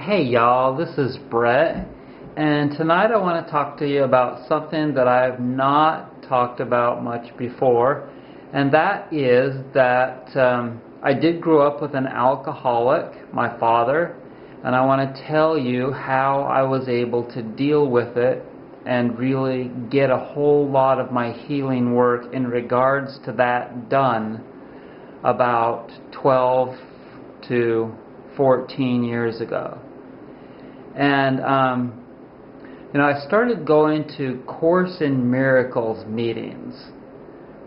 Hey y'all, this is Brett, and tonight I want to talk to you about something that I have not talked about much before, and that is that I did grow up with an alcoholic, my father, and I want to tell you how I was able to deal with it and really get a whole lot of my healing work in regards to that done about 12 to 14 years ago. And I started going to Course in Miracles meetings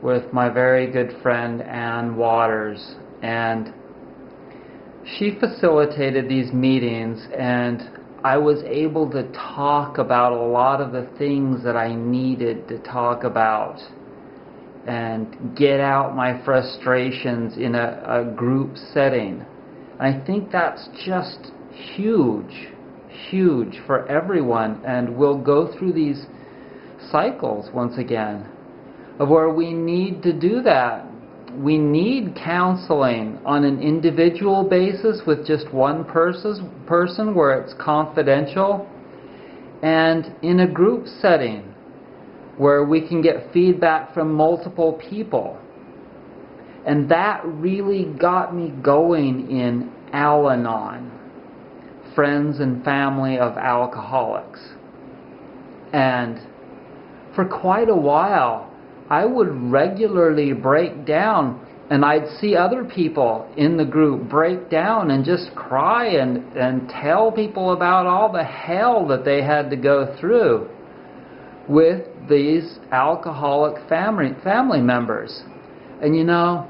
with my very good friend Ann Waters, and she facilitated these meetings, and I was able to talk about a lot of the things that I needed to talk about and get out my frustrations in a group setting. I think that's just huge for everyone, and we'll go through these cycles once again of where we need to do that. We need counseling on an individual basis with just one person where it's confidential, and in a group setting where we can get feedback from multiple people. And that really got me going in AlAnon, Friends and Family of Alcoholics. And for quite a while, I would regularly break down, and I'd see other people in the group break down and just cry and tell people about all the hell that they had to go through with these alcoholic family members. And you know,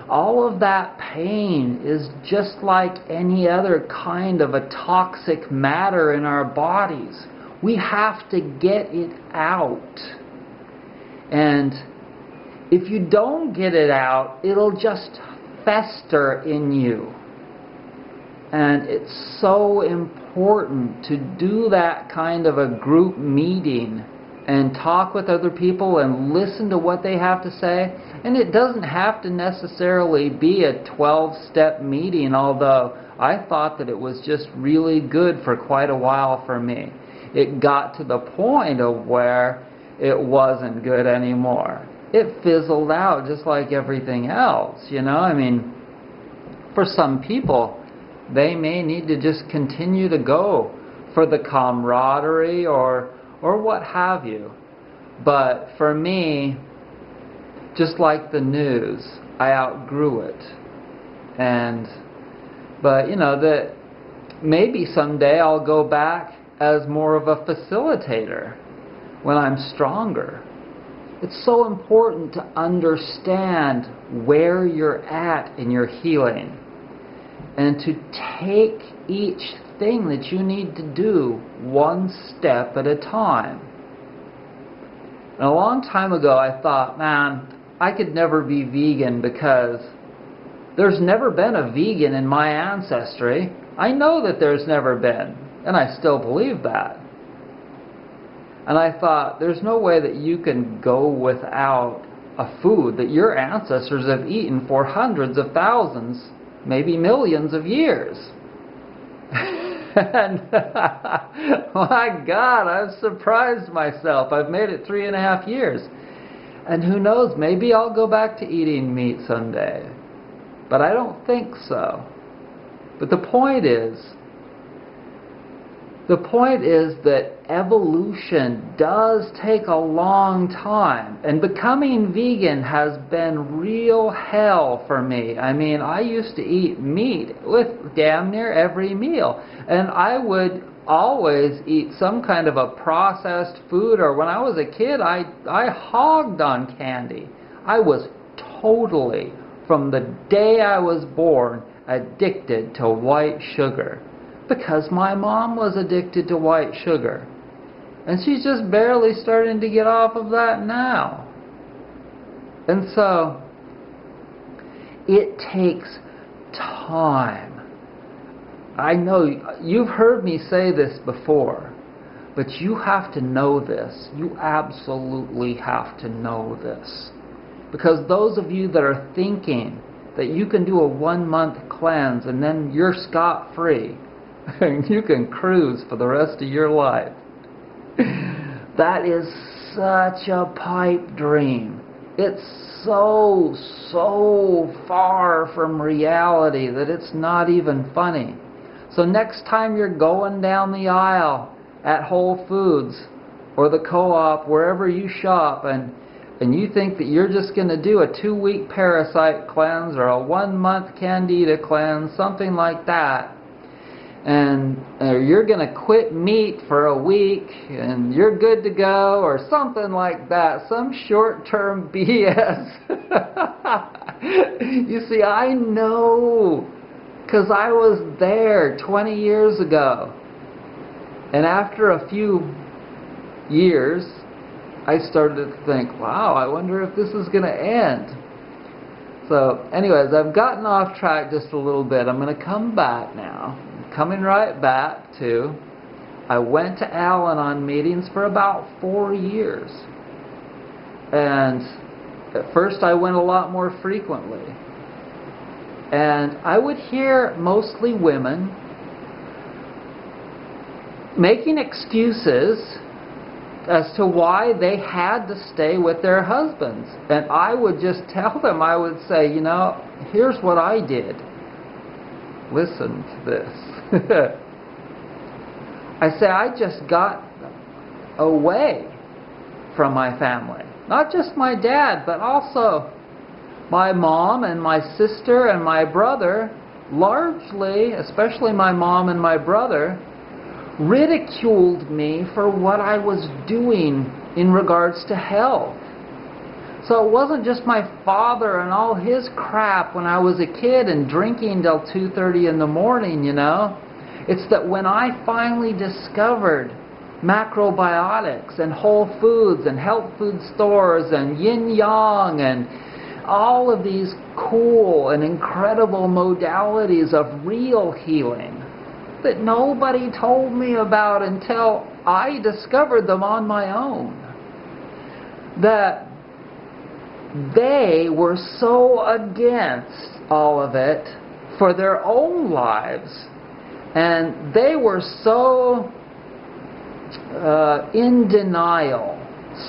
all of that pain is just like any other kind of a toxic matter in our bodies. We have to get it out. And if you don't get it out, it'll just fester in you. And it's so important to do that kind of a group meeting and talk with other people and listen to what they have to say. And it doesn't have to necessarily be a 12-step meeting, although I thought that it was just really good for quite a while for me. It got to the point of where it wasn't good anymore. It fizzled out just like everything else, you know? I mean, for some people, they may need to just continue to go for the camaraderie or what have you. But for me, just like the news, I outgrew it. But you know, that maybe someday I'll go back as more of a facilitator when I'm stronger. It's so important to understand where you're at in your healing and to take each thing that you need to do one step at a time. And a long time ago I thought, man, I could never be vegan because there's never been a vegan in my ancestry. I know that there's never been, and I still believe that. And I thought, there's no way that you can go without a food that your ancestors have eaten for hundreds of thousands, maybe millions of years. And my God, I've surprised myself. I've made it 3.5 years. And who knows, maybe I'll go back to eating meat someday. But I don't think so. But the point is that evolution does take a long time, and becoming vegan has been real hell for me. I mean, I used to eat meat with damn near every meal, and I would always eat some kind of a processed food, or when I was a kid, I hogged on candy. I was totally, from the day I was born, addicted to white sugar. Because my mom was addicted to white sugar. And she's just barely starting to get off of that now. And so, it takes time. I know you've heard me say this before, but you have to know this. You absolutely have to know this. Because those of you that are thinking that you can do a 1-month cleanse and then you're scot-free and you can cruise for the rest of your life. That is such a pipe dream. It's so far from reality that it's not even funny. So next time you're going down the aisle at Whole Foods or the Co-op, wherever you shop, and you think that you're just going to do a 2-week parasite cleanse or a 1-month candida cleanse, something like that, and you're going to quit meat for a week and you're good to go or something like that, some short-term BS. You see, I know, because I was there 20 years ago. And after a few years, I started to think, wow, I wonder if this is going to end. So anyways, I've gotten off track just a little bit. I'm going to come back now. Coming right back to, I went to AlAnon meetings for about 4 years. And at first I went a lot more frequently. And I would hear mostly women making excuses as to why they had to stay with their husbands. And I would just tell them, I would say, you know, here's what I did. Listen to this. I say, I just got away from my family. Not just my dad, but also my mom and my sister and my brother, largely, especially my mom and my brother, ridiculed me for what I was doing in regards to health. So it wasn't just my father and all his crap when I was a kid and drinking till 2:30 in the morning, you know. It's that when I finally discovered macrobiotics and whole foods and health food stores and yin-yang and all of these cool and incredible modalities of real healing that nobody told me about until I discovered them on my own, that they were so against all of it for their own lives, and they were so in denial,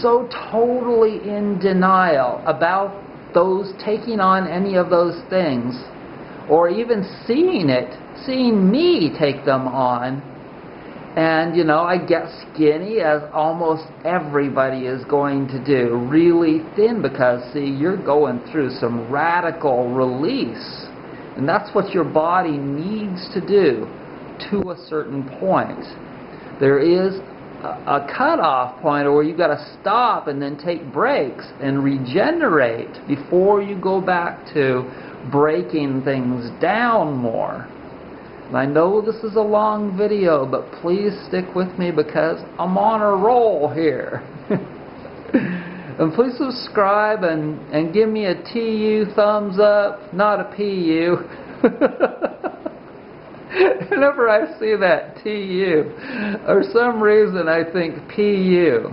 so totally in denial about those taking on any of those things, or even seeing me take them on. And, you know, I get skinny, as almost everybody is going to do, really thin, because, see, you're going through some radical release. And that's what your body needs to do to a certain point. There is a cutoff point where you've got to stop and then take breaks and regenerate before you go back to breaking things down more. And I know this is a long video, but please stick with me because I'm on a roll here. And please subscribe and give me a TU thumbs up, not a PU. Whenever I see that TU, for some reason I think PU.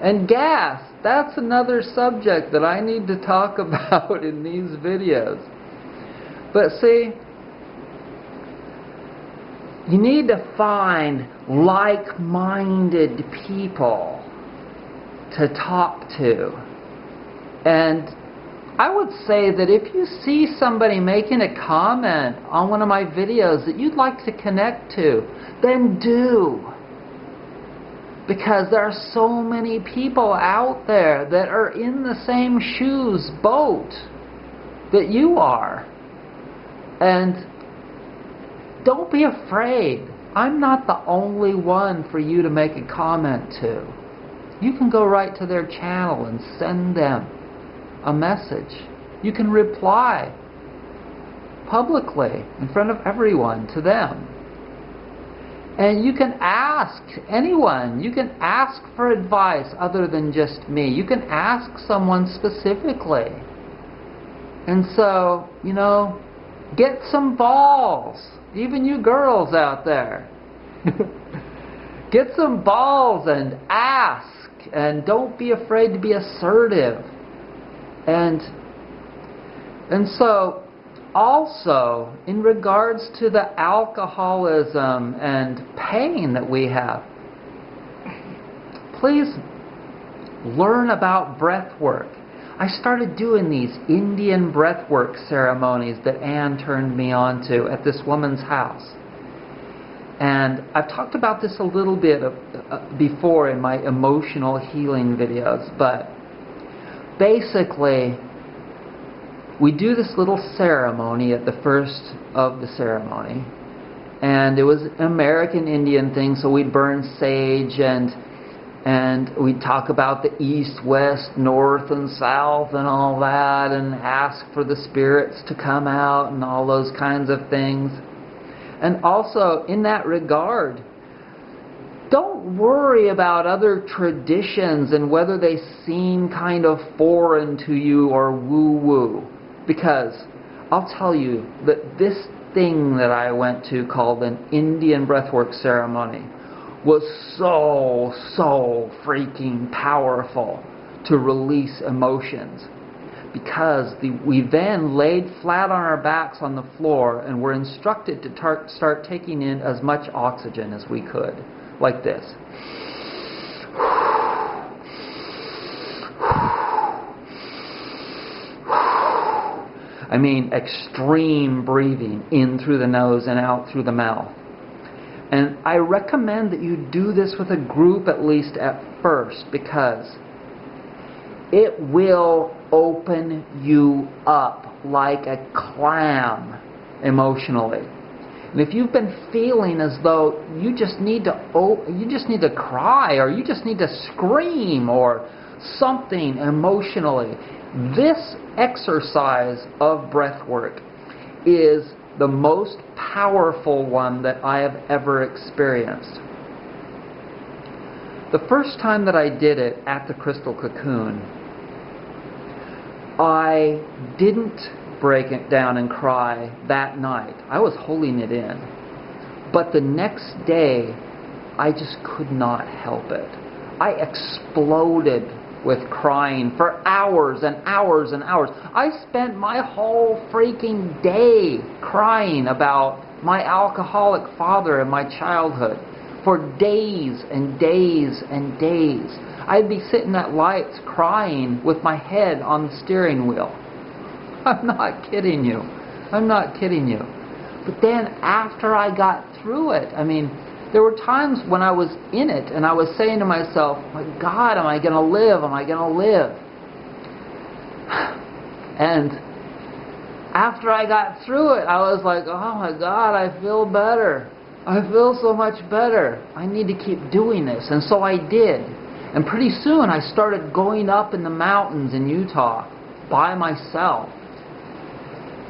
And gas, that's another subject that I need to talk about in these videos. But see, you need to find like-minded people to talk to. And I would say that if you see somebody making a comment on one of my videos that you'd like to connect to, then do. Because there are so many people out there that are in the same boat that you are. And don't be afraid. I'm not the only one for you to make a comment to. You can go right to their channel and send them a message. You can reply publicly in front of everyone to them. And you can ask anyone. You can ask for advice other than just me. You can ask someone specifically. And so, you know, get some balls. Even you girls out there. Get some balls and ask. And don't be afraid to be assertive. And so, also, in regards to the alcoholism and pain that we have, please learn about breathwork. I started doing these Indian breathwork ceremonies that Anne turned me on to at this woman's house. And I've talked about this a little bit before in my emotional healing videos, but basically, we do this little ceremony at the first of the ceremony. And it was an American Indian thing, so we'd burn sage and we'd talk about the east, west, north, and south and all that, and ask for the spirits to come out and all those kinds of things. And also, in that regard, don't worry about other traditions and whether they seem kind of foreign to you or woo-woo. Because I'll tell you that this thing that I went to called an Indian breathwork ceremony was so freaking powerful to release emotions. Because we then laid flat on our backs on the floor and were instructed to start taking in as much oxygen as we could. Like this. I mean, extreme breathing in through the nose and out through the mouth. And I recommend that you do this with a group at least at first, because it will open you up like a clam emotionally. And if you've been feeling as though you just need to cry, or you just need to scream or something emotionally, this exercise of breath work is the most powerful one that I have ever experienced. The first time that I did it at the Crystal Cocoon, I didn't break it down and cry that night. I was holding it in. But the next day, I just could not help it. I exploded with crying for hours and hours and hours. I spent my whole freaking day crying about my alcoholic father in my childhood for days and days and days. I'd be sitting at lights crying with my head on the steering wheel. I'm not kidding you. I'm not kidding you. But then after I got through it, I mean, there were times when I was in it and I was saying to myself, my God, am I going to live? Am I going to live? And after I got through it, I was like, oh my God, I feel better. I feel so much better. I need to keep doing this. And so I did. And pretty soon I started going up in the mountains in Utah by myself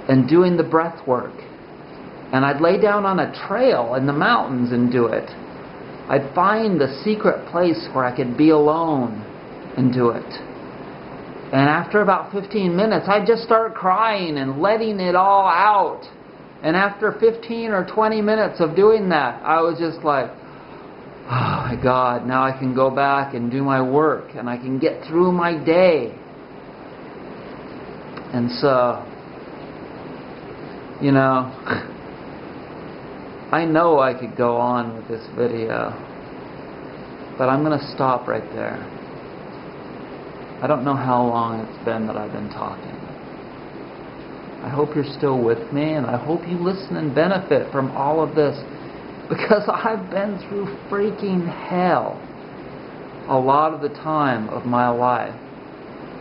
and doing the breath work. And I'd lay down on a trail in the mountains and do it. I'd find the secret place where I could be alone and do it. And after about 15 minutes, I'd just start crying and letting it all out. And after 15 or 20 minutes of doing that, I was just like, oh my God, now I can go back and do my work and I can get through my day. And so, you know, I know I could go on with this video, but I'm going to stop right there. I don't know how long it's been that I've been talking. I hope you're still with me, and I hope you listen and benefit from all of this, because I've been through freaking hell a lot of the time of my life,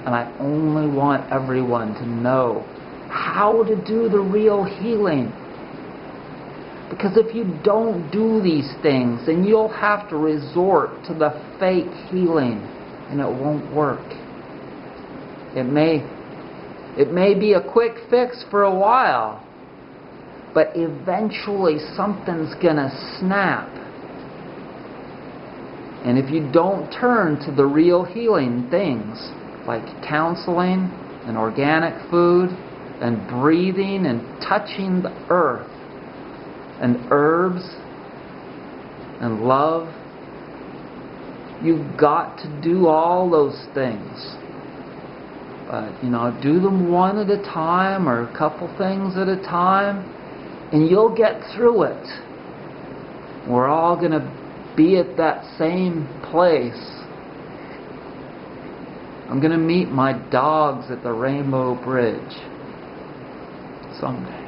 and I only want everyone to know how to do the real healing. Because if you don't do these things, then you'll have to resort to the fake healing, and it won't work. It may be a quick fix for a while, but eventually something's gonna snap. And if you don't turn to the real healing things, like counseling and organic food and breathing and touching the earth and herbs and love, you've got to do all those things. But, do them one at a time or a couple things at a time, and you'll get through it. We're all going to be at that same place. I'm going to meet my dogs at the Rainbow Bridge someday.